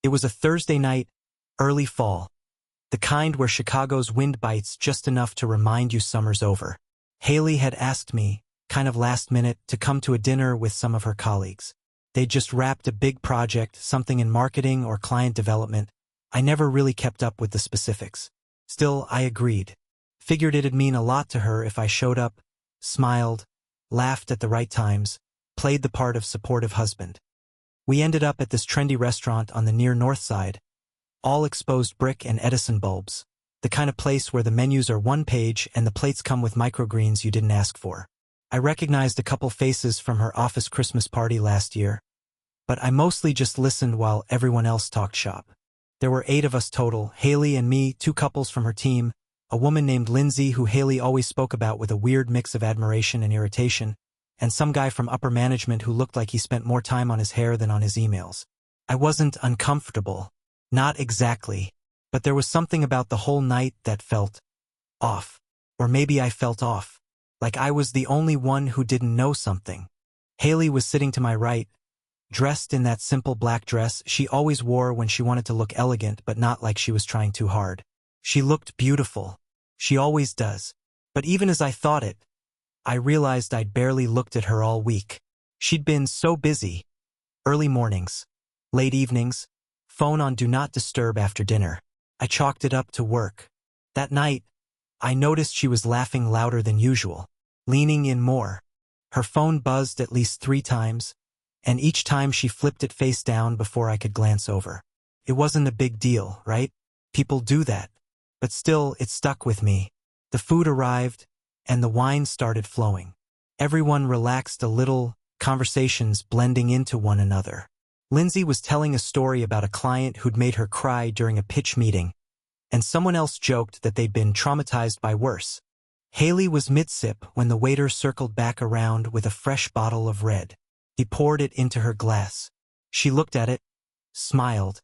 It was a Thursday night, early fall. The kind where Chicago's wind bites just enough to remind you summer's over. Haley had asked me, kind of last minute, to come to a dinner with some of her colleagues. They'd just wrapped a big project, something in marketing or client development. I never really kept up with the specifics. Still, I agreed. Figured it'd mean a lot to her if I showed up, smiled, laughed at the right times, played the part of supportive husband. We ended up at this trendy restaurant on the near north side, all exposed brick and Edison bulbs, the kind of place where the menus are one page and the plates come with microgreens you didn't ask for. I recognized a couple faces from her office Christmas party last year, but I mostly just listened while everyone else talked shop. There were 8 of us total, Haley and me, 2 couples from her team, a woman named Lindsay who Haley always spoke about with a weird mix of admiration and irritation, and some guy from upper management who looked like he spent more time on his hair than on his emails. I wasn't uncomfortable. Not exactly. But there was something about the whole night that felt off. Or maybe I felt off. Like I was the only one who didn't know something. Haley was sitting to my right, dressed in that simple black dress she always wore when she wanted to look elegant but not like she was trying too hard. She looked beautiful. She always does. But even as I thought it, I realized I'd barely looked at her all week. She'd been so busy. Early mornings, late evenings, phone on Do Not Disturb after dinner. I chalked it up to work. That night, I noticed she was laughing louder than usual, leaning in more. Her phone buzzed at least 3 times, and each time she flipped it face down before I could glance over. It wasn't a big deal, right? People do that. But still, it stuck with me. The food arrived, and the wine started flowing. Everyone relaxed a little, conversations blending into one another. Lindsay was telling a story about a client who'd made her cry during a pitch meeting, and someone else joked that they'd been traumatized by worse. Haley was mid-sip when the waiter circled back around with a fresh bottle of red. He poured it into her glass. She looked at it, smiled,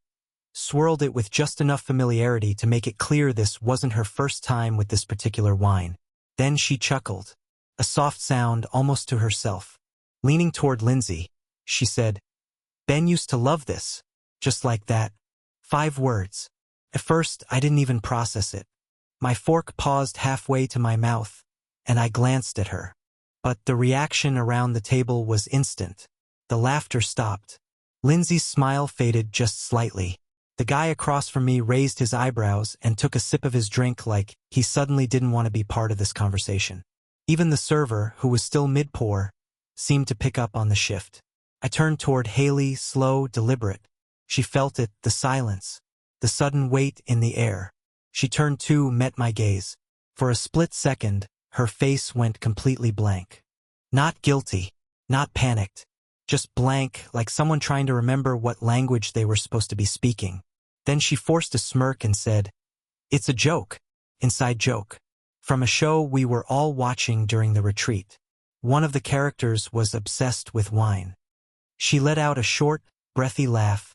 swirled it with just enough familiarity to make it clear this wasn't her first time with this particular wine. Then she chuckled, a soft sound almost to herself. Leaning toward Lindsay, she said, "Ben used to love this." Just like that. 5 words. At first, I didn't even process it. My fork paused halfway to my mouth, and I glanced at her. But the reaction around the table was instant. The laughter stopped. Lindsay's smile faded just slightly. The guy across from me raised his eyebrows and took a sip of his drink like he suddenly didn't want to be part of this conversation. Even the server, who was still mid-pour, seemed to pick up on the shift. I turned toward Haley, slow, deliberate. She felt it, the silence, the sudden weight in the air. She turned too, met my gaze. For a split second, her face went completely blank. Not guilty, not panicked, just blank, like someone trying to remember what language they were supposed to be speaking. Then she forced a smirk and said, "It's a joke, inside joke, from a show we were all watching during the retreat. One of the characters was obsessed with wine." She let out a short, breathy laugh,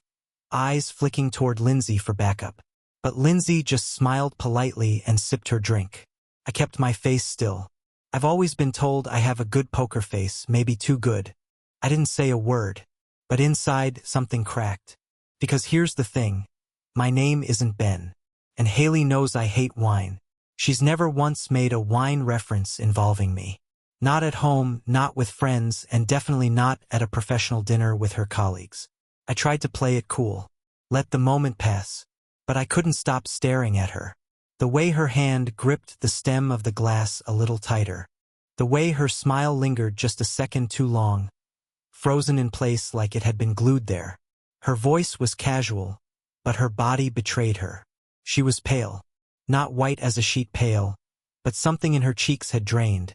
eyes flicking toward Lindsay for backup. But Lindsay just smiled politely and sipped her drink. I kept my face still. I've always been told I have a good poker face, maybe too good. I didn't say a word, but inside something cracked. Because here's the thing. My name isn't Ben, and Haley knows I hate wine. She's never once made a wine reference involving me. Not at home, not with friends, and definitely not at a professional dinner with her colleagues. I tried to play it cool, let the moment pass, but I couldn't stop staring at her. The way her hand gripped the stem of the glass a little tighter. The way her smile lingered just a second too long, frozen in place like it had been glued there. Her voice was casual, but her body betrayed her. She was pale, not white as a sheet pale, but something in her cheeks had drained,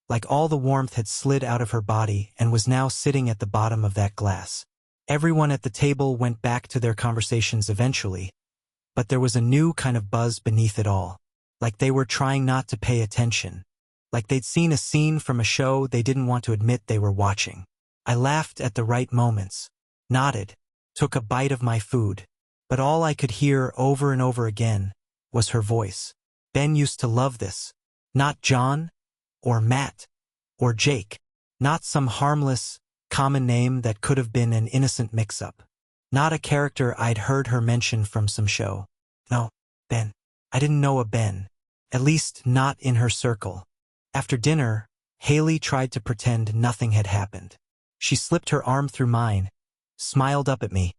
like all the warmth had slid out of her body and was now sitting at the bottom of that glass. Everyone at the table went back to their conversations eventually, but there was a new kind of buzz beneath it all, like they were trying not to pay attention, like they'd seen a scene from a show they didn't want to admit they were watching. I laughed at the right moments, nodded, took a bite of my food, but all I could hear over and over again was her voice. Ben used to love this. Not John, or Matt, or Jake. Not some harmless, common name that could have been an innocent mix-up. Not a character I'd heard her mention from some show. No, Ben. I didn't know a Ben. At least not in her circle. After dinner, Haley tried to pretend nothing had happened. She slipped her arm through mine, smiled up at me,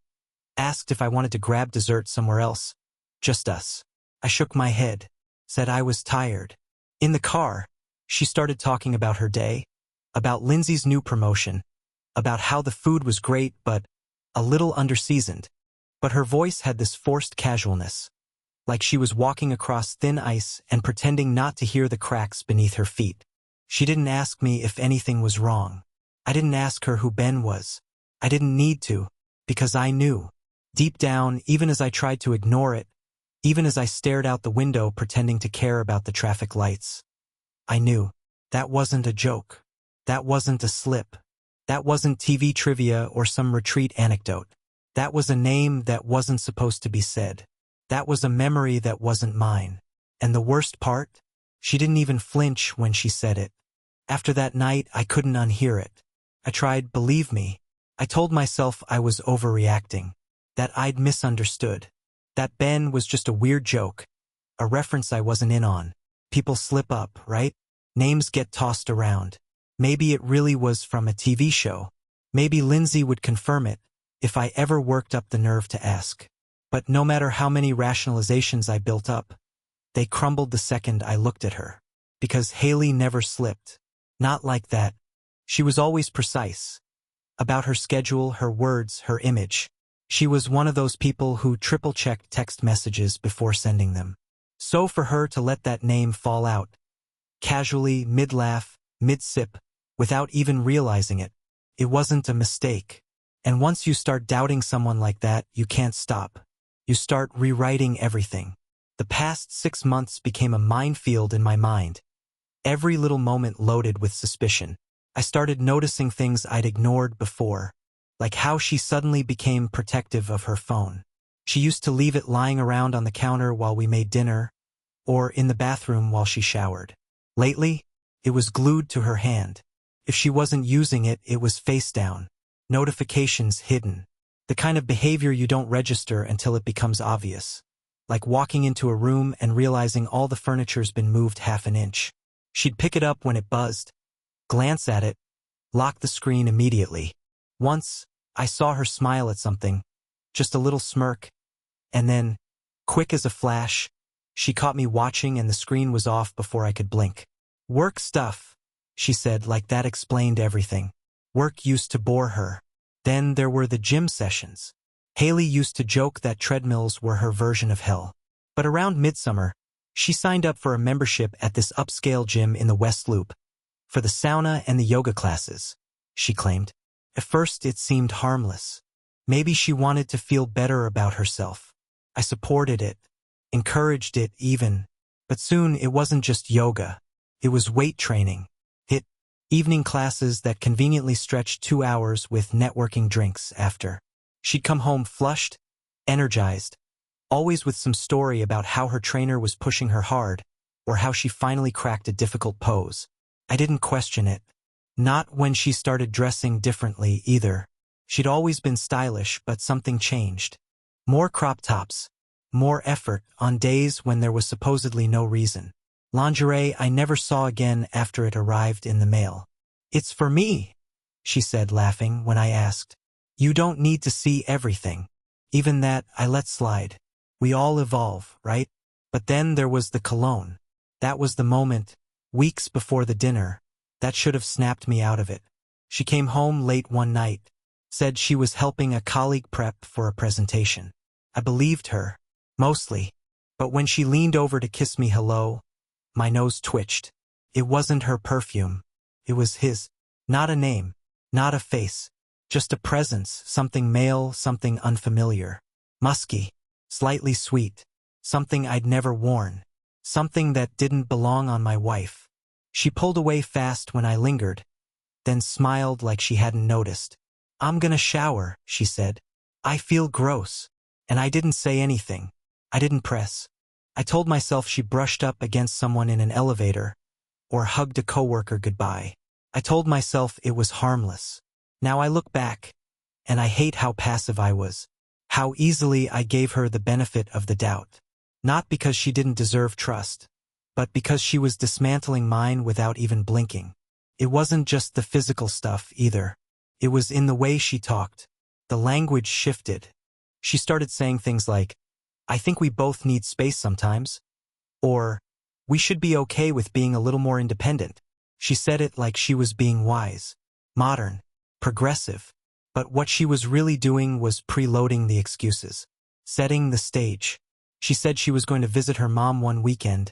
asked if I wanted to grab dessert somewhere else. Just us. I shook my head, said I was tired. In the car, she started talking about her day, about Lindsay's new promotion, about how the food was great but a little underseasoned. But her voice had this forced casualness, like she was walking across thin ice and pretending not to hear the cracks beneath her feet. She didn't ask me if anything was wrong. I didn't ask her who Ben was. I didn't need to, because I knew. Deep down, even as I tried to ignore it, even as I stared out the window pretending to care about the traffic lights, I knew. That wasn't a joke. That wasn't a slip. That wasn't TV trivia or some retreat anecdote. That was a name that wasn't supposed to be said. That was a memory that wasn't mine. And the worst part? She didn't even flinch when she said it. After that night, I couldn't unhear it. I tried, believe me. I told myself I was overreacting, that I'd misunderstood, that Ben was just a weird joke, a reference I wasn't in on. People slip up, right? Names get tossed around. Maybe it really was from a TV show. Maybe Lindsay would confirm it, if I ever worked up the nerve to ask. But no matter how many rationalizations I built up, they crumbled the second I looked at her. Because Haley never slipped. Not like that. She was always precise. About her schedule, her words, her image. She was one of those people who triple-checked text messages before sending them. So for her to let that name fall out, casually, mid-laugh, mid-sip, without even realizing it, it wasn't a mistake. And once you start doubting someone like that, you can't stop. You start rewriting everything. The past 6 months became a minefield in my mind. Every little moment loaded with suspicion. I started noticing things I'd ignored before, like how she suddenly became protective of her phone. She used to leave it lying around on the counter while we made dinner, or in the bathroom while she showered. Lately, it was glued to her hand. If she wasn't using it, it was face down. Notifications hidden. The kind of behavior you don't register until it becomes obvious. Like walking into a room and realizing all the furniture's been moved half an inch. She'd pick it up when it buzzed, glance at it, lock the screen immediately. Once, I saw her smile at something, just a little smirk, and then, quick as a flash, she caught me watching and the screen was off before I could blink. Work stuff, she said, like that explained everything. Work used to bore her. Then there were the gym sessions. Haley used to joke that treadmills were her version of hell. But around midsummer, she signed up for a membership at this upscale gym in the West Loop. For the sauna and the yoga classes, she claimed. At first it seemed harmless. Maybe she wanted to feel better about herself. I supported it, encouraged it even. But soon it wasn't just yoga. It was weight training. Evening classes that conveniently stretched 2 hours with networking drinks after. She'd come home flushed, energized, always with some story about how her trainer was pushing her hard, or how she finally cracked a difficult pose. I didn't question it. Not when she started dressing differently either. She'd always been stylish, but something changed. More crop tops, more effort on days when there was supposedly no reason. Lingerie I never saw again after it arrived in the mail. It's for me, she said, laughing when I asked. You don't need to see everything. Even that I let slide. We all evolve, right? But then there was the cologne. That was the moment, weeks before the dinner, that should have snapped me out of it. She came home late one night, said she was helping a colleague prep for a presentation. I believed her, mostly. But when she leaned over to kiss me hello, my nose twitched. It wasn't her perfume. It was his. Not a name. Not a face. Just a presence, something male, something unfamiliar. Musky. Slightly sweet. Something I'd never worn. Something that didn't belong on my wife. She pulled away fast when I lingered, then smiled like she hadn't noticed. I'm gonna shower, she said. I feel gross. And I didn't say anything. I didn't press. I told myself she brushed up against someone in an elevator, or hugged a coworker goodbye. I told myself it was harmless. Now I look back, and I hate how passive I was. How easily I gave her the benefit of the doubt. Not because she didn't deserve trust, but because she was dismantling mine without even blinking. It wasn't just the physical stuff either. It was in the way she talked. The language shifted. She started saying things like, "I think we both need space sometimes," or, "We should be okay with being a little more independent." She said it like she was being wise, modern, progressive. But what she was really doing was preloading the excuses, setting the stage. She said she was going to visit her mom one weekend,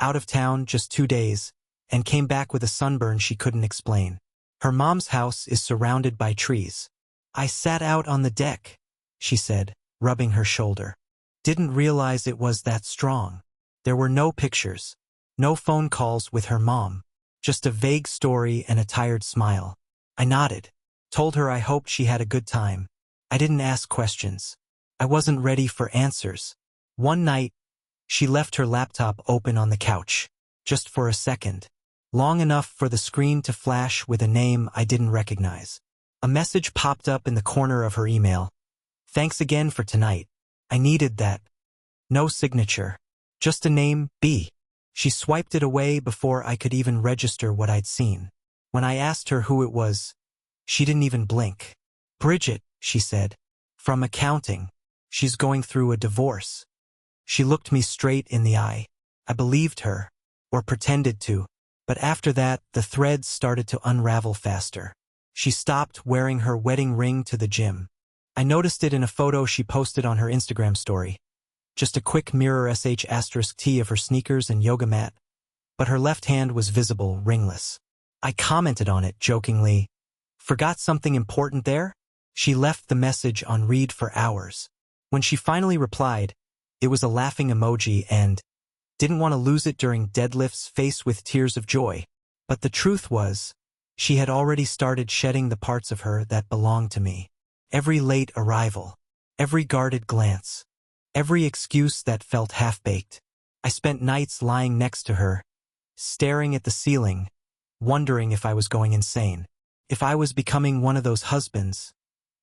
out of town just 2 days, and came back with a sunburn she couldn't explain. Her mom's house is surrounded by trees. "I sat out on the deck," she said, rubbing her shoulder. Didn't realize it was that strong. There were no pictures, no phone calls with her mom, just a vague story and a tired smile. I nodded, told her I hoped she had a good time. I didn't ask questions. I wasn't ready for answers. One night, she left her laptop open on the couch, just for a second, long enough for the screen to flash with a name I didn't recognize. A message popped up in the corner of her email. "Thanks again for tonight. I needed that." No signature. Just a name, B. She swiped it away before I could even register what I'd seen. When I asked her who it was, she didn't even blink. "Bridget," she said. "From accounting. She's going through a divorce." She looked me straight in the eye. I believed her, or pretended to, but after that, the threads started to unravel faster. She stopped wearing her wedding ring to the gym. I noticed it in a photo she posted on her Instagram story. Just a quick mirror *T of her sneakers and yoga mat, but her left hand was visible, ringless. I commented on it jokingly. "Forgot something important there?" She left the message on read for hours. When she finally replied, it was a laughing emoji and didn't want to lose it during deadlifts faced with tears of joy. But the truth was, she had already started shedding the parts of her that belonged to me. Every late arrival, every guarded glance, every excuse that felt half-baked. I spent nights lying next to her, staring at the ceiling, wondering if I was going insane. If I was becoming one of those husbands,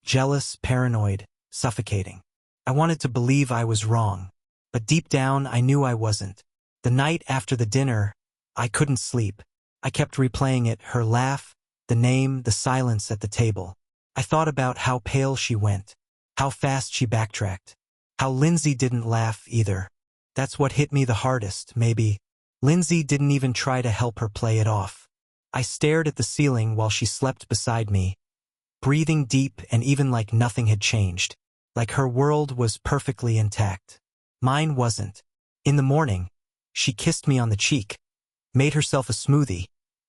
jealous, paranoid, suffocating. I wanted to believe I was wrong, but deep down I knew I wasn't. The night after the dinner, I couldn't sleep. I kept replaying it, her laugh, the name, the silence at the table. I thought about how pale she went, how fast she backtracked, how Lindsay didn't laugh either. That's what hit me the hardest, maybe. Lindsay didn't even try to help her play it off. I stared at the ceiling while she slept beside me, breathing deep and even like nothing had changed, like her world was perfectly intact. Mine wasn't. In the morning, she kissed me on the cheek, made herself a smoothie,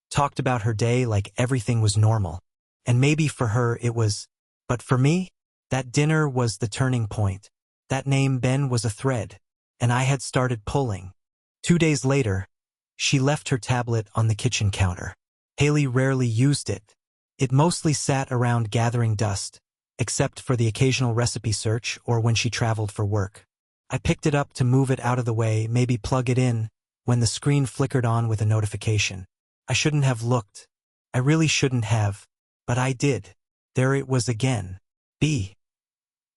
talked about her day like everything was normal. And maybe for her it was, but for me, that dinner was the turning point. That name Ben was a thread, and I had started pulling. 2 days later, she left her tablet on the kitchen counter. Haley rarely used it. It mostly sat around gathering dust, except for the occasional recipe search or when she traveled for work. I picked it up to move it out of the way, maybe plug it in, when the screen flickered on with a notification. I shouldn't have looked. I really shouldn't have, but I did. There it was again. B.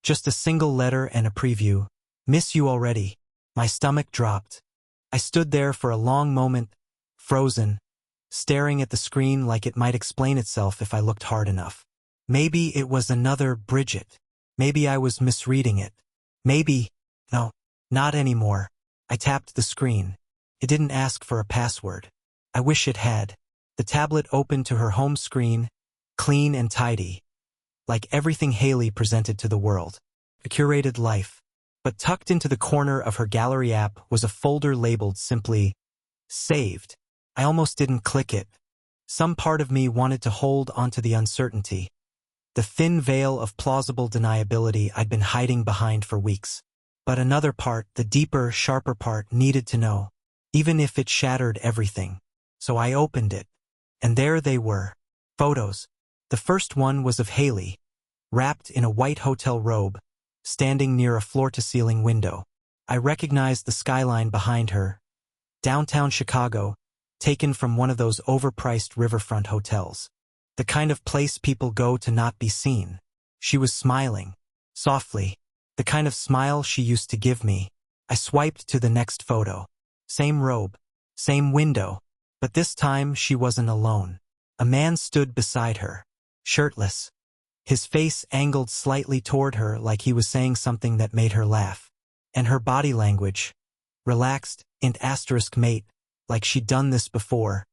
Just a single letter and a preview. "Miss you already." My stomach dropped. I stood there for a long moment, frozen, staring at the screen like it might explain itself if I looked hard enough. Maybe it was another Bridget. Maybe I was misreading it. Maybe, no, not anymore. I tapped the screen. It didn't ask for a password. I wish it had. The tablet opened to her home screen, clean and tidy, like everything Haley presented to the world. A curated life. But tucked into the corner of her gallery app was a folder labeled simply, "Saved." I almost didn't click it. Some part of me wanted to hold onto the uncertainty, the thin veil of plausible deniability I'd been hiding behind for weeks. But another part, the deeper, sharper part, needed to know, even if it shattered everything. So I opened it. And there they were. Photos. The first one was of Haley, wrapped in a white hotel robe, standing near a floor-to-ceiling window. I recognized the skyline behind her. Downtown Chicago, taken from one of those overpriced riverfront hotels. The kind of place people go to not be seen. She was smiling, softly, The kind of smile she used to give me. I swiped to the next photo. Same robe. Same window. But this time she wasn't alone. A man stood beside her. Shirtless. His face angled slightly toward her like he was saying something that made her laugh. And her body language, relaxed, mate, like she'd done this before,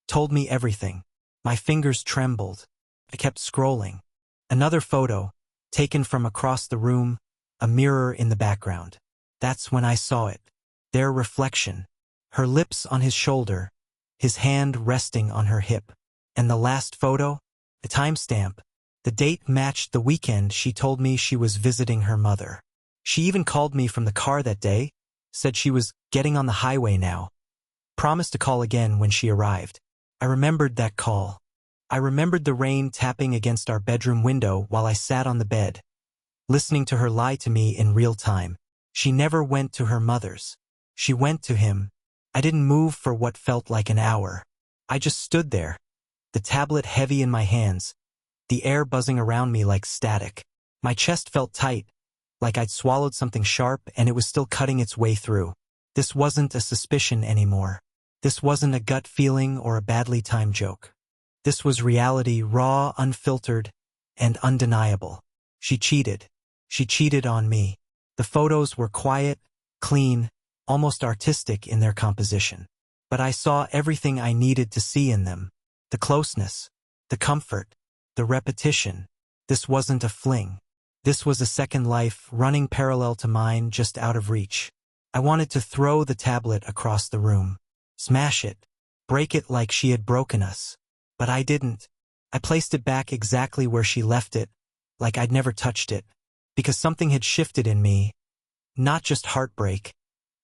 told me everything. My fingers trembled. I kept scrolling. Another photo, taken from across the room, a mirror in the background. That's when I saw it. Their reflection. Her lips on his shoulder, his hand resting on her hip. And the last photo? The timestamp. The date matched the weekend she told me she was visiting her mother. She even called me from the car that day, said she was getting on the highway now. Promised to call again when she arrived. I remembered that call. I remembered the rain tapping against our bedroom window while I sat on the bed, listening to her lie to me in real time. She never went to her mother's. She went to him. I didn't move for what felt like an hour. I just stood there, the tablet heavy in my hands, the air buzzing around me like static. My chest felt tight, like I'd swallowed something sharp and it was still cutting its way through. This wasn't a suspicion anymore. This wasn't a gut feeling or a badly timed joke. This was reality, raw, unfiltered, and undeniable. She cheated. She cheated on me. The photos were quiet, clean, almost artistic in their composition. But I saw everything I needed to see in them. The closeness, the comfort, the repetition. This wasn't a fling. This was a second life running parallel to mine, just out of reach. I wanted to throw the tablet across the room. Smash it. Break it like she had broken us. But I didn't. I placed it back exactly where she left it, like I'd never touched it. Because something had shifted in me. Not just heartbreak,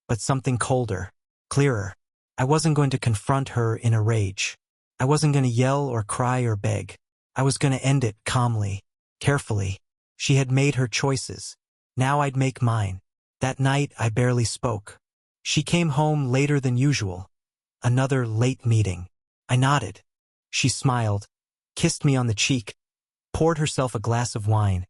but something colder, clearer. I wasn't going to confront her in a rage. I wasn't going to yell or cry or beg. I was going to end it calmly, carefully. She had made her choices. Now I'd make mine. That night I barely spoke. She came home later than usual. Another late meeting. I nodded. She smiled, kissed me on the cheek, poured herself a glass of wine,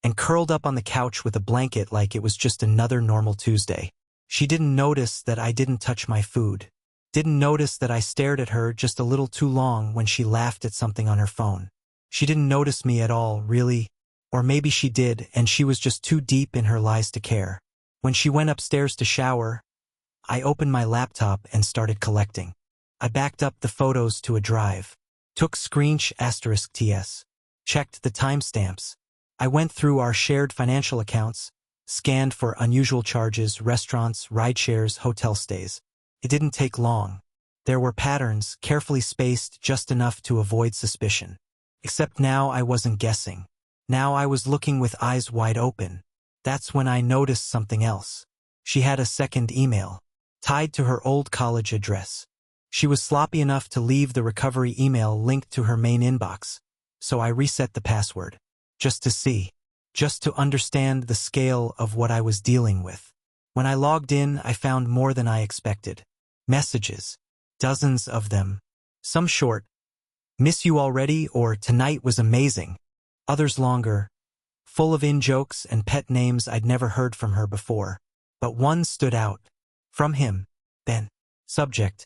and curled up on the couch with a blanket like it was just another normal Tuesday. She didn't notice that I didn't touch my food. Didn't notice that I stared at her just a little too long when she laughed at something on her phone. She didn't notice me at all, really. Or maybe she did, and she was just too deep in her lies to care. When she went upstairs to shower, I opened my laptop and started collecting. I backed up the photos to a drive. Took **TS. Checked the timestamps. I went through our shared financial accounts, scanned for unusual charges, restaurants, rideshares, hotel stays. It didn't take long. There were patterns, carefully spaced just enough to avoid suspicion. Except now I wasn't guessing. Now I was looking with eyes wide open. That's when I noticed something else. She had a second email, tied to her old college address. She was sloppy enough to leave the recovery email linked to her main inbox, so I reset the password. Just to see. Just to understand the scale of what I was dealing with. When I logged in, I found more than I expected. Messages. Dozens of them. Some short. "Miss you already," or "Tonight was amazing." Others longer. Full of in-jokes and pet names I'd never heard from her before. But one stood out. From him. Ben. Subject.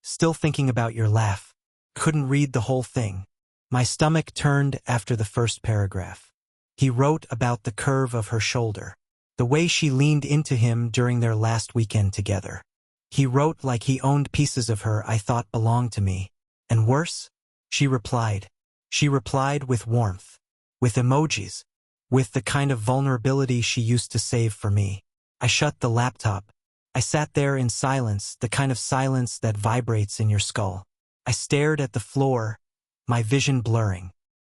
"Still thinking about your laugh." Couldn't read the whole thing. My stomach turned after the first paragraph. He wrote about the curve of her shoulder. The way she leaned into him during their last weekend together. He wrote like he owned pieces of her I thought belonged to me. And worse? She replied. She replied with warmth. With emojis. With the kind of vulnerability she used to save for me. I shut the laptop. I sat there in silence, the kind of silence that vibrates in your skull. I stared at the floor, my vision blurring.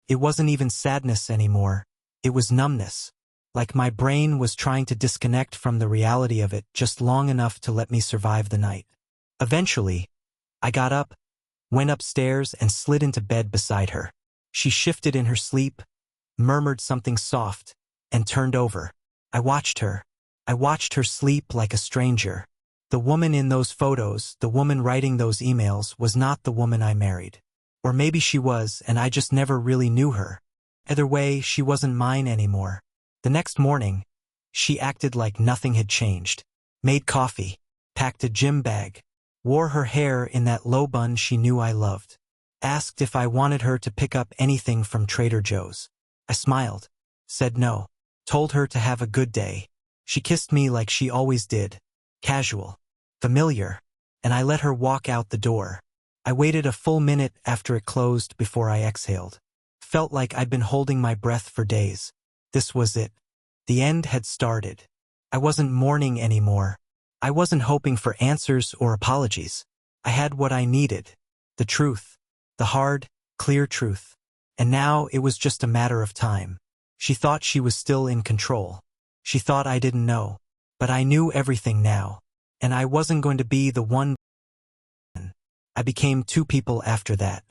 It wasn't even sadness anymore. It was numbness. Like my brain was trying to disconnect from the reality of it just long enough to let me survive the night. Eventually, I got up, went upstairs and slid into bed beside her. She shifted in her sleep, murmured something soft, and turned over. I watched her. I watched her sleep like a stranger. The woman in those photos, the woman writing those emails, was not the woman I married. Or maybe she was, and I just never really knew her. Either way, she wasn't mine anymore. The next morning, She acted like nothing had changed. Made coffee, packed a gym bag, wore her hair in that low bun she knew I loved. Asked if I wanted her to pick up anything from Trader Joe's. I smiled, said no, told her to have a good day. She kissed me like she always did, casual, familiar, and I let her walk out the door. I waited a full minute after it closed before I exhaled. Felt like I'd been holding my breath for days. This was it. The end had started. I wasn't mourning anymore. I wasn't hoping for answers or apologies. I had what I needed. The truth. The hard, clear truth. And now it was just a matter of time. She thought she was still in control. She thought I didn't know. But I knew everything now. And I wasn't going to be the one. I became two people after that.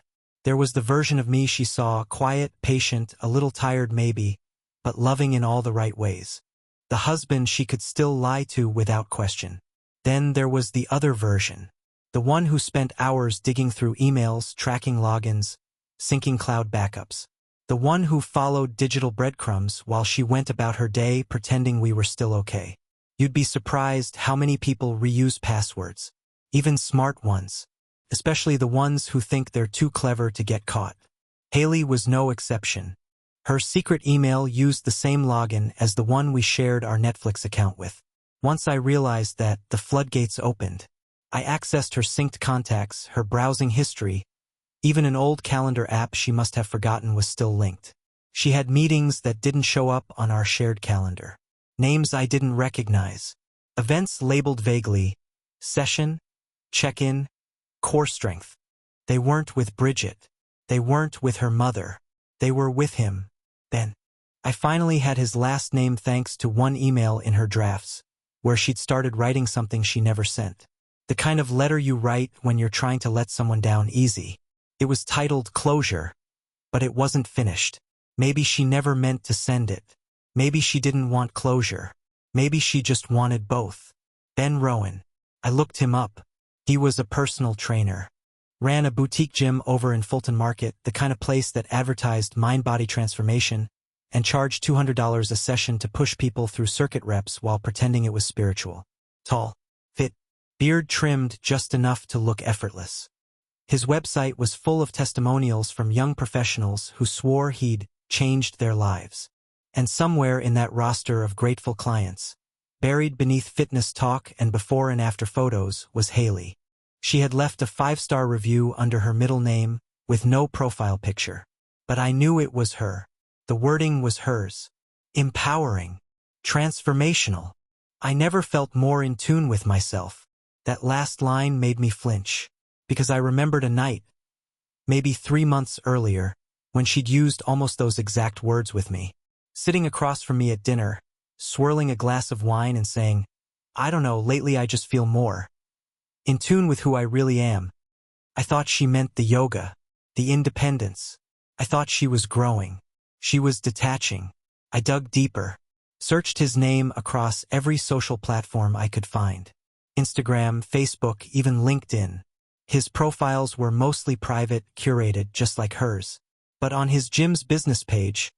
There was the version of me she saw, quiet, patient, a little tired maybe, but loving in all the right ways. The husband she could still lie to without question. Then there was the other version. The one who spent hours digging through emails, tracking logins, syncing cloud backups. The one who followed digital breadcrumbs while she went about her day pretending we were still okay. You'd be surprised how many people reuse passwords. Even smart ones. Especially the ones who think they're too clever to get caught. Haley was no exception. Her secret email used the same login as the one we shared our Netflix account with. Once I realized that, the floodgates opened. I accessed her synced contacts, her browsing history. Even an old calendar app she must have forgotten was still linked. She had meetings that didn't show up on our shared calendar. Names I didn't recognize. Events labeled vaguely. Session, check-in, core strength. They weren't with Bridget. They weren't with her mother. They were with him. Then, I finally had his last name thanks to one email in her drafts, where she'd started writing something she never sent. The kind of letter you write when you're trying to let someone down easy. It was titled Closure, but it wasn't finished. Maybe she never meant to send it. Maybe she didn't want closure. Maybe she just wanted both. Ben Rowan. I looked him up. He was a personal trainer. Ran a boutique gym over in Fulton Market, the kind of place that advertised mind-body transformation, and charged $200 a session to push people through circuit reps while pretending it was spiritual. Tall, fit, beard trimmed just enough to look effortless. His website was full of testimonials from young professionals who swore he'd changed their lives. And somewhere in that roster of grateful clients, buried beneath fitness talk and before and after photos, was Haley. She had left a 5-star review under her middle name, with no profile picture. But I knew it was her. The wording was hers. Empowering. Transformational. I never felt more in tune with myself. That last line made me flinch. Because I remembered a night, maybe 3 months earlier, when she'd used almost those exact words with me. Sitting across from me at dinner, swirling a glass of wine and saying, I don't know, lately I just feel more in tune with who I really am. I thought she meant the yoga, the independence. I thought she was growing. She was detaching. I dug deeper, searched his name across every social platform I could find. Instagram, Facebook, even LinkedIn. His profiles were mostly private, curated, just like hers. But on his gym's business page,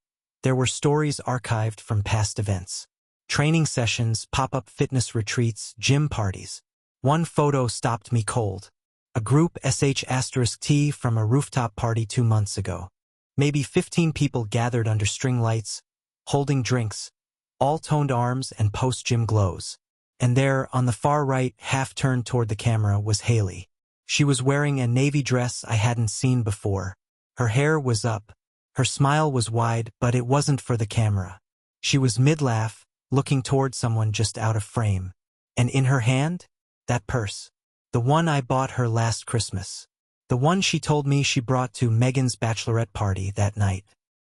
there were stories archived from past events. Training sessions, pop-up fitness retreats, gym parties. One photo stopped me cold. A group sh*T from a rooftop party 2 months ago. Maybe 15 people gathered under string lights, holding drinks, all toned arms and post-gym glows. And there, on the far right, half turned toward the camera, was Haley. She was wearing a navy dress I hadn't seen before. Her hair was up. Her smile was wide, but it wasn't for the camera. She was mid-laugh, looking toward someone just out of frame. And in her hand, that purse. The one I bought her last Christmas. The one she told me she brought to Megan's bachelorette party that night.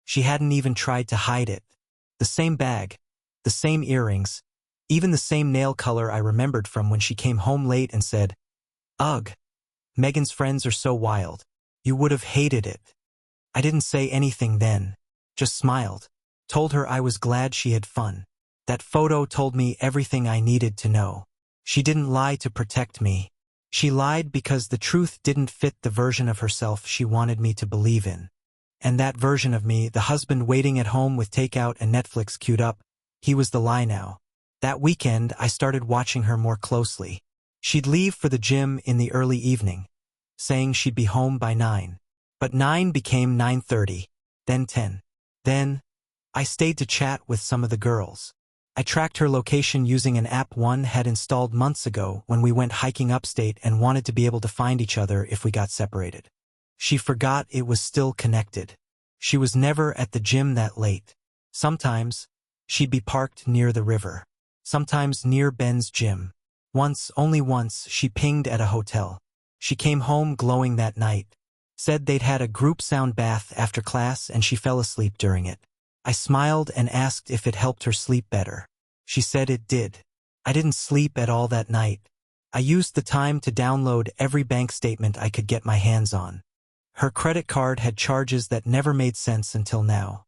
She hadn't even tried to hide it. The same bag, the same earrings, even the same nail color I remembered from when she came home late and said, "Ugh, Megan's friends are so wild. You would have hated it." I didn't say anything then, just smiled, told her I was glad she had fun. That photo told me everything I needed to know. She didn't lie to protect me. She lied because the truth didn't fit the version of herself she wanted me to believe in. And that version of me, the husband waiting at home with takeout and Netflix queued up, He was the lie now. That weekend, I started watching her more closely. She'd leave for the gym in the early evening, saying she'd be home by 9. But 9 became 9:30, then 10. Then, I stayed to chat with some of the girls. I tracked her location using an app one had installed months ago when we went hiking upstate and wanted to be able to find each other if we got separated. She forgot it was still connected. She was never at the gym that late. Sometimes, she'd be parked near the river. Sometimes near Ben's gym. Once, only once, she pinged at a hotel. She came home glowing that night. Said they'd had a group sound bath after class and she fell asleep during it. I smiled and asked if it helped her sleep better. She said it did. I didn't sleep at all that night. I used the time to download every bank statement I could get my hands on. Her credit card had charges that never made sense until now.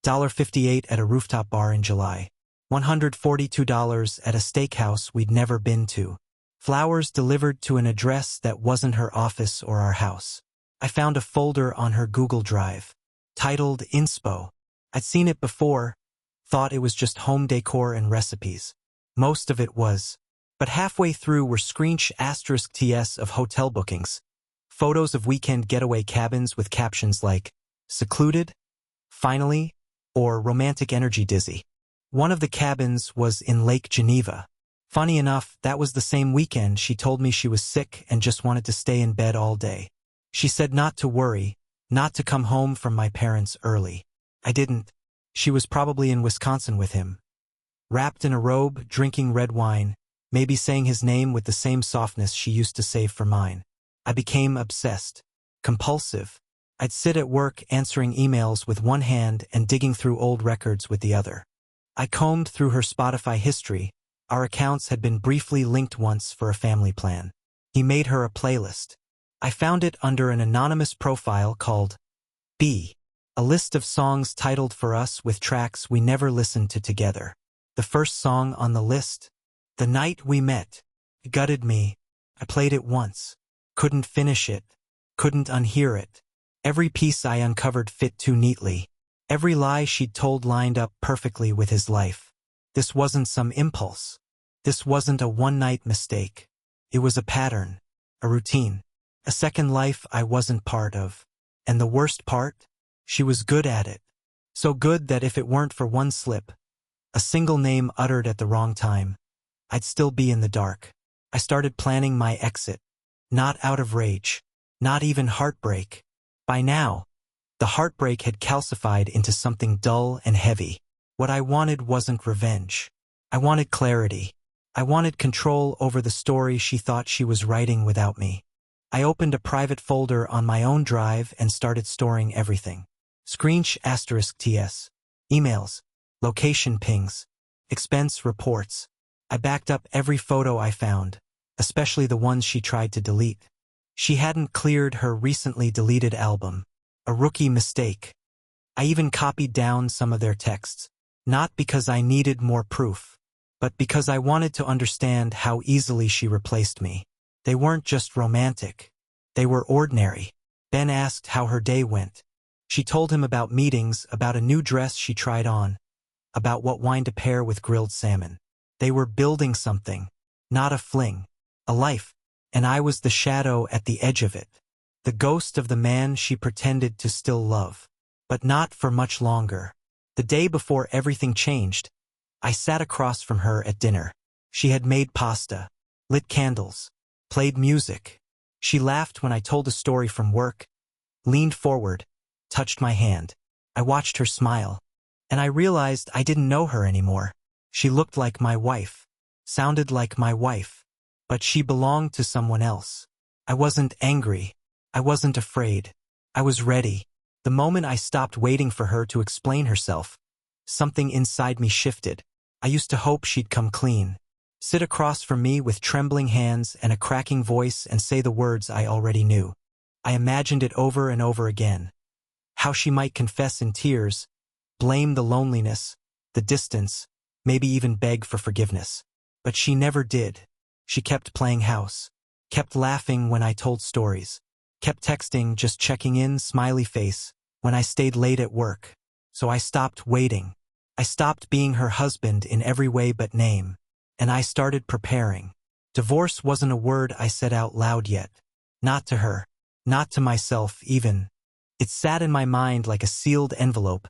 $1.58 at a rooftop bar in July. $142 at a steakhouse we'd never been to. Flowers delivered to an address that wasn't her office or our house. I found a folder on her Google Drive, titled Inspo. I'd seen it before, thought it was just home decor and recipes. Most of it was. But halfway through were *TS of hotel bookings, photos of weekend getaway cabins with captions like, secluded, finally, or romantic energy dizzy. One of the cabins was in Lake Geneva. Funny enough, that was the same weekend she told me she was sick and just wanted to stay in bed all day. She said not to worry, not to come home from my parents early. I didn't. She was probably in Wisconsin with him. Wrapped in a robe, drinking red wine, maybe saying his name with the same softness she used to save for mine. I became obsessed. Compulsive. I'd sit at work answering emails with one hand and digging through old records with the other. I combed through her Spotify history. Our accounts had been briefly linked once for a family plan. He made her a playlist. I found it under an anonymous profile called B. A list of songs titled for us with tracks we never listened to together. The first song on the list, The Night We Met, gutted me. I played it once. Couldn't finish it. Couldn't unhear it. Every piece I uncovered fit too neatly. Every lie she'd told lined up perfectly with his life. This wasn't some impulse. This wasn't a one-night mistake. It was a pattern, a routine, a second life I wasn't part of. And the worst part? She was good at it. So good that if it weren't for one slip, a single name uttered at the wrong time, I'd still be in the dark. I started planning my exit. Not out of rage. Not even heartbreak. By now, the heartbreak had calcified into something dull and heavy. What I wanted wasn't revenge. I wanted clarity. I wanted control over the story she thought she was writing without me. I opened a private folder on my own drive and started storing everything. *TS. Emails. Location pings. Expense reports. I backed up every photo I found, especially the ones she tried to delete. She hadn't cleared her recently deleted album. A rookie mistake. I even copied down some of their texts, not because I needed more proof, but because I wanted to understand how easily she replaced me. They weren't just romantic. They were ordinary. Ben asked how her day went. She told him about meetings, about a new dress she tried on, about what wine to pair with grilled salmon. They were building something, not a fling, a life, and I was the shadow at the edge of it, the ghost of the man she pretended to still love. But not for much longer. The day before everything changed, I sat across from her at dinner. She had made pasta, lit candles, played music. She laughed when I told a story from work, leaned forward, touched my hand. I watched her smile, and I realized I didn't know her anymore. She looked like my wife, sounded like my wife, but she belonged to someone else. I wasn't angry. I wasn't afraid. I was ready. The moment I stopped waiting for her to explain herself, something inside me shifted. I used to hope she'd come clean, sit across from me with trembling hands and a cracking voice and say the words I already knew. I imagined it over and over again. How she might confess in tears, blame the loneliness, the distance, maybe even beg for forgiveness. But she never did. She kept playing house, kept laughing when I told stories, kept texting, just checking in, smiley face, when I stayed late at work. So I stopped waiting. I stopped being her husband in every way but name, and I started preparing. Divorce wasn't a word I said out loud yet. Not to her. Not to myself, even. It sat in my mind like a sealed envelope.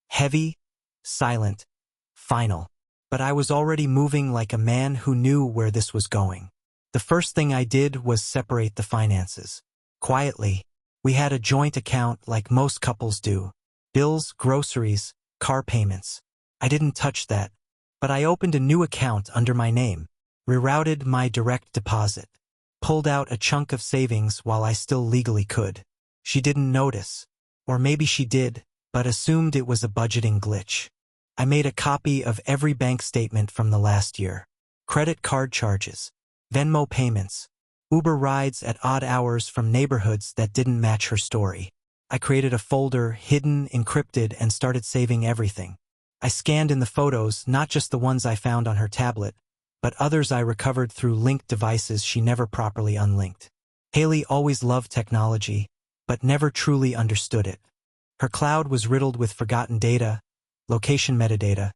Heavy, silent, final. But I was already moving like a man who knew where this was going. The first thing I did was separate the finances. Quietly, we had a joint account like most couples do. Bills, groceries, car payments. I didn't touch that, but I opened a new account under my name, rerouted my direct deposit, pulled out a chunk of savings while I still legally could. She didn't notice, or maybe she did, but assumed it was a budgeting glitch. I made a copy of every bank statement from the last year. Credit card charges, Venmo payments, Uber rides at odd hours from neighborhoods that didn't match her story. I created a folder, hidden, encrypted, and started saving everything. I scanned in the photos, not just the ones I found on her tablet, but others I recovered through linked devices she never properly unlinked. Haley always loved technology, but never truly understood it. Her cloud was riddled with forgotten data, location metadata,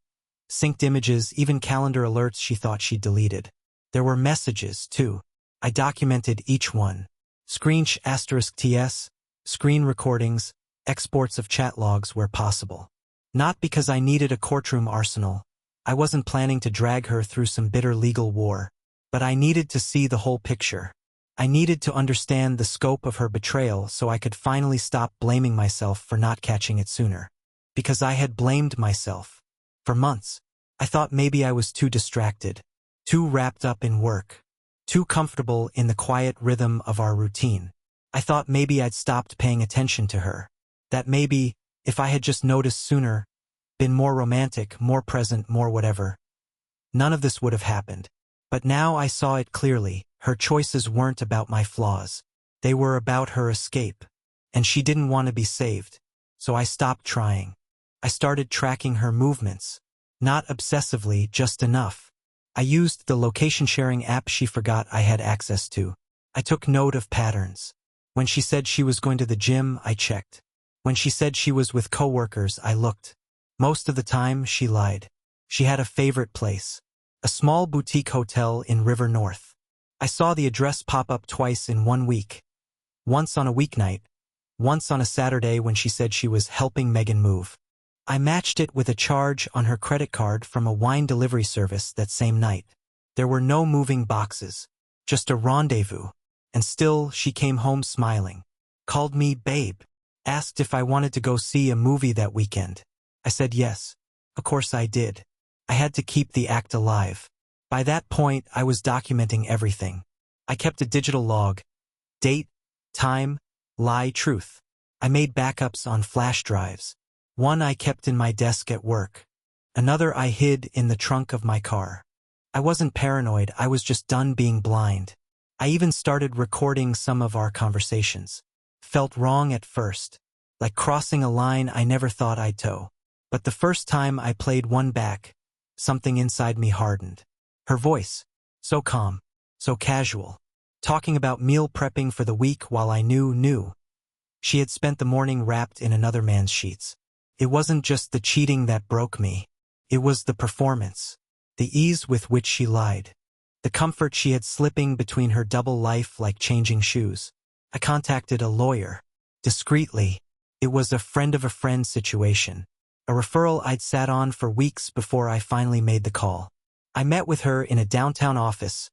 synced images, even calendar alerts she thought she'd deleted. There were messages, too. I documented each one. *TS, screen recordings, exports of chat logs where possible. Not because I needed a courtroom arsenal. I wasn't planning to drag her through some bitter legal war. But I needed to see the whole picture. I needed to understand the scope of her betrayal so I could finally stop blaming myself for not catching it sooner. Because I had blamed myself. For months, I thought maybe I was too distracted, too wrapped up in work, too comfortable in the quiet rhythm of our routine. I thought maybe I'd stopped paying attention to her. That maybe, if I had just noticed sooner, been more romantic, more present, more whatever, none of this would have happened. But now I saw it clearly. Her choices weren't about my flaws. They were about her escape. And she didn't want to be saved. So I stopped trying. I started tracking her movements. Not obsessively, just enough. I used the location-sharing app she forgot I had access to. I took note of patterns. When she said she was going to the gym, I checked. When she said she was with coworkers, I looked. Most of the time, she lied. She had a favorite place. A small boutique hotel in River North. I saw the address pop up twice in 1 week. Once on a weeknight. Once on a Saturday when she said she was helping Megan move. I matched it with a charge on her credit card from a wine delivery service that same night. There were no moving boxes. Just a rendezvous. And still, she came home smiling. Called me babe. Asked if I wanted to go see a movie that weekend. I said yes. Of course I did. I had to keep the act alive. By that point, I was documenting everything. I kept a digital log. Date, time, lie, truth. I made backups on flash drives. One I kept in my desk at work. Another I hid in the trunk of my car. I wasn't paranoid, I was just done being blind. I even started recording some of our conversations. Felt wrong at first. Like crossing a line I never thought I'd toe. But the first time I played one back, something inside me hardened. Her voice, so calm, so casual, talking about meal prepping for the week while I knew. She had spent the morning wrapped in another man's sheets. It wasn't just the cheating that broke me. It was the performance, the ease with which she lied, the comfort she had slipping between her double life like changing shoes. I contacted a lawyer. Discreetly. It was a friend of a friend situation. A referral I'd sat on for weeks before I finally made the call. I met with her in a downtown office,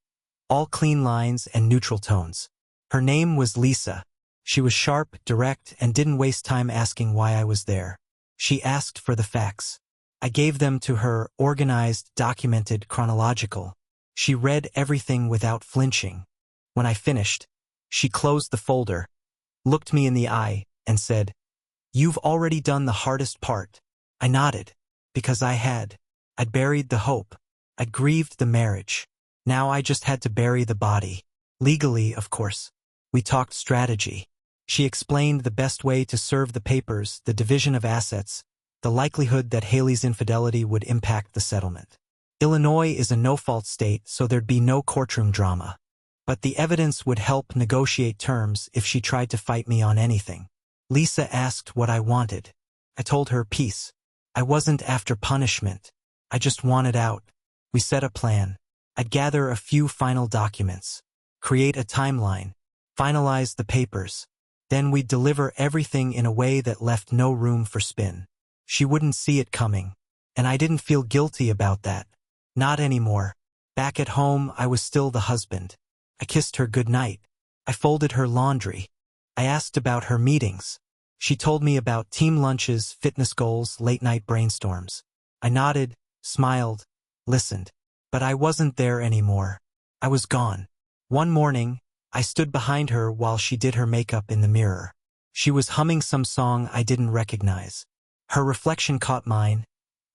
all clean lines and neutral tones. Her name was Lisa. She was sharp, direct, and didn't waste time asking why I was there. She asked for the facts. I gave them to her, organized, documented, chronological. She read everything without flinching. When I finished, she closed the folder, looked me in the eye, and said, "You've already done the hardest part." I nodded, because I had. I'd buried the hope. I'd grieved the marriage. Now I just had to bury the body. Legally, of course. We talked strategy. She explained the best way to serve the papers, the division of assets, the likelihood that Haley's infidelity would impact the settlement. Illinois is a no-fault state, so there'd be no courtroom drama. But the evidence would help negotiate terms if she tried to fight me on anything. Lisa asked what I wanted. I told her peace. I wasn't after punishment. I just wanted out. We set a plan. I'd gather a few final documents, create a timeline, finalize the papers. Then we'd deliver everything in a way that left no room for spin. She wouldn't see it coming. And I didn't feel guilty about that. Not anymore. Back at home, I was still the husband. I kissed her goodnight. I folded her laundry. I asked about her meetings. She told me about team lunches, fitness goals, late-night brainstorms. I nodded, smiled, listened. But I wasn't there anymore. I was gone. One morning, I stood behind her while she did her makeup in the mirror. She was humming some song I didn't recognize. Her reflection caught mine,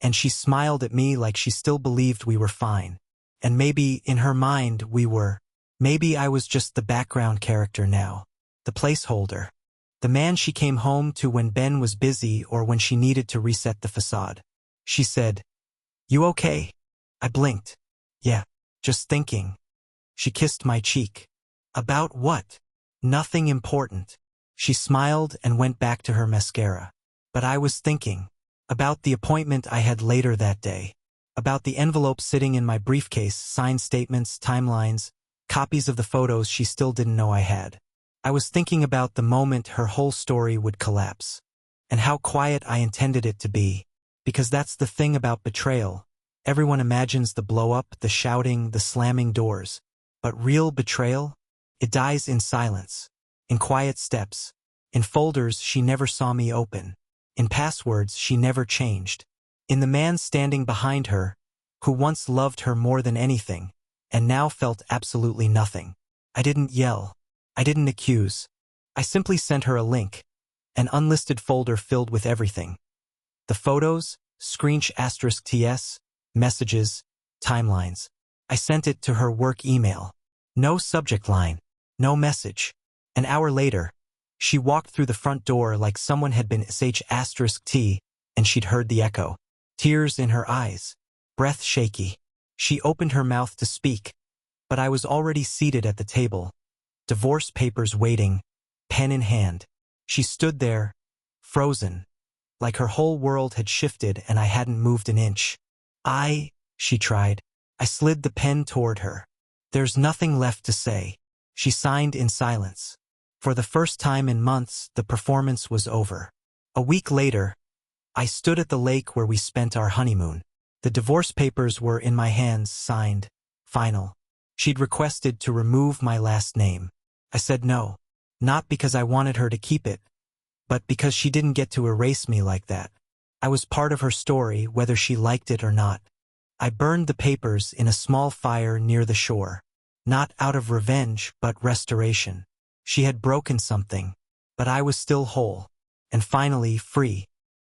and she smiled at me like she still believed we were fine. And maybe, in her mind, we were. Maybe I was just the background character now. The placeholder. The man she came home to when Ben was busy or when she needed to reset the facade. She said, "You okay?" I blinked. "Yeah, just thinking." She kissed my cheek. "About what?" "Nothing important." She smiled and went back to her mascara. But I was thinking. About the appointment I had later that day. About the envelope sitting in my briefcase, signed statements, timelines, copies of the photos she still didn't know I had. I was thinking about the moment her whole story would collapse. And how quiet I intended it to be. Because that's the thing about betrayal. Everyone imagines the blow-up, the shouting, the slamming doors. But real betrayal? It dies in silence. In quiet steps. In folders she never saw me open. In passwords she never changed. In the man standing behind her, who once loved her more than anything, and now felt absolutely nothing. I didn't yell. I didn't accuse. I simply sent her a link. An unlisted folder filled with everything. The photos, *TS, messages, timelines. I sent it to her work email. No subject line. No message. An hour later, she walked through the front door like someone had been *T, and she'd heard the echo. Tears in her eyes. Breath shaky. She opened her mouth to speak, but I was already seated at the table. Divorce papers waiting, pen in hand. She stood there, frozen, like her whole world had shifted and I hadn't moved an inch. She tried. I slid the pen toward her. "There's nothing left to say." She signed in silence. For the first time in months, the performance was over. A week later, I stood at the lake where we spent our honeymoon. The divorce papers were in my hands, signed, final. She'd requested to remove my last name. I said no. Not because I wanted her to keep it, but because she didn't get to erase me like that. I was part of her story, whether she liked it or not. I burned the papers in a small fire near the shore. Not out of revenge, but restoration. She had broken something, but I was still whole. And finally, free.